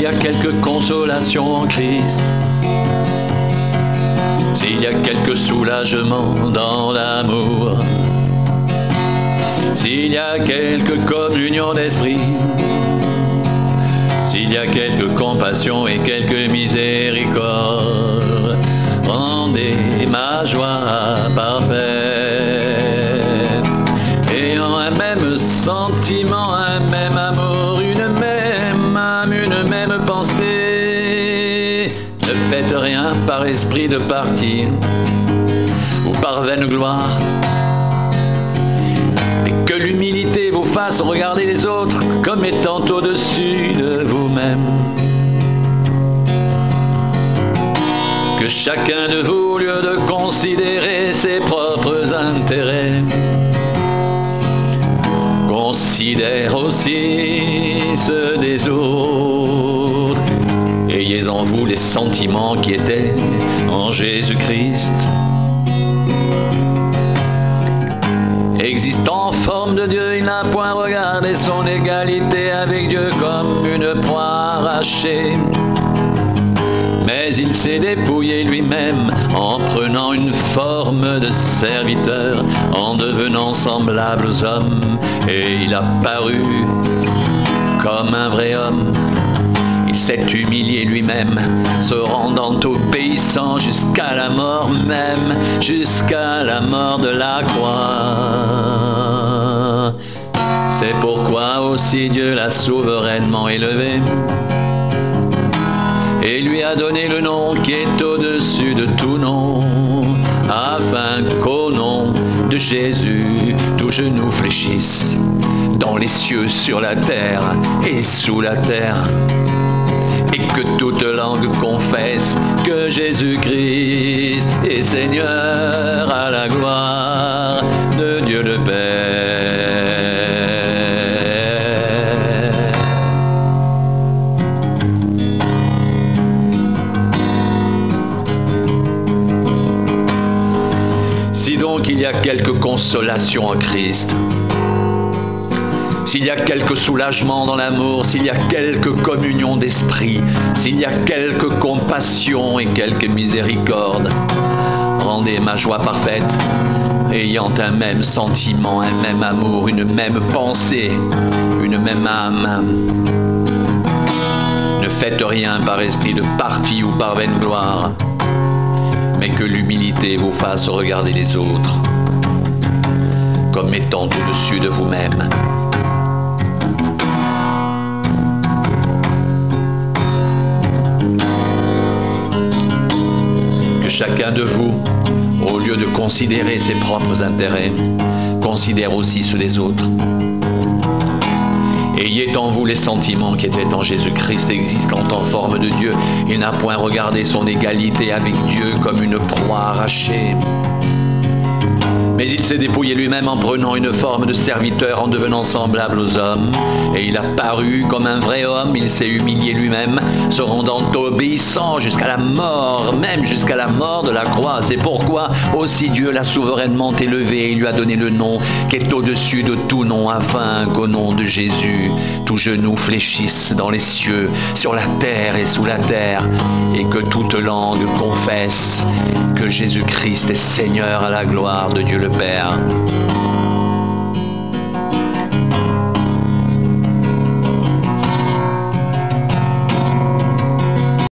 y a quelque consolation en Christ, s'il y a quelque soulagement dans l'amour, s'il y a quelque communion d'esprit, s'il y a quelque compassion et quelque miséricorde, rendez ma joie parfaite. Ayant un même sentiment, un même amour, une même âme, une même pensée, ne faites rien par esprit de parti ou par vaine gloire, mais que l'humilité vous fasse regarder les autres comme étant au-dessus de vous-même. Que chacun de vous, au lieu de considérer ses propres intérêts, considère aussi ceux des autres. Ayez en vous les sentiments qui étaient en Jésus-Christ. Existant en forme de Dieu, il n'a point regardé son égalité avec Dieu comme une proie arrachée, mais il s'est dépouillé lui-même en prenant une forme de serviteur, en devenant semblable aux hommes, et il a paru comme un vrai homme. Il s'est humilié lui-même, se rendant obéissant jusqu'à la mort même, jusqu'à la mort de la croix. C'est pourquoi aussi Dieu l'a souverainement élevé et lui a donné le nom qui est au-dessus de tout nom, afin qu'au nom de Jésus, tout genou fléchisse, dans les cieux, sur la terre et sous la terre, et que toute langue confesse que Jésus-Christ est Seigneur, à la gloire de Dieu le Père. Si donc il y a quelque consolation en Christ, s'il y a quelque soulagement dans l'amour, s'il y a quelque communion d'esprit, s'il y a quelque compassion et quelque miséricorde, rendez ma joie parfaite, ayant un même sentiment, un même amour, une même pensée, une même âme. Ne faites rien par esprit de parti ou par vaine gloire, mais que l'humilité vous fasse regarder les autres comme étant au-dessus de vous-même. Que chacun de vous, au lieu de considérer ses propres intérêts, considère aussi ceux des autres. Ayez en vous les sentiments qui étaient en Jésus-Christ, existant en forme de Dieu. Il n'a point regardé son égalité avec Dieu comme une proie arrachée, mais il s'est dépouillé lui-même en prenant une forme de serviteur, en devenant semblable aux hommes. Et il a paru comme un vrai homme, il s'est humilié lui-même, se rendant obéissant jusqu'à la mort, même jusqu'à la mort de la croix. C'est pourquoi aussi Dieu l'a souverainement élevé et lui a donné le nom qui est au-dessus de tout nom, afin qu'au nom de Jésus, tout genou fléchisse dans les cieux, sur la terre et sous la terre, et que toute langue confesse que Jésus-Christ est Seigneur, à la gloire de Dieu le Père.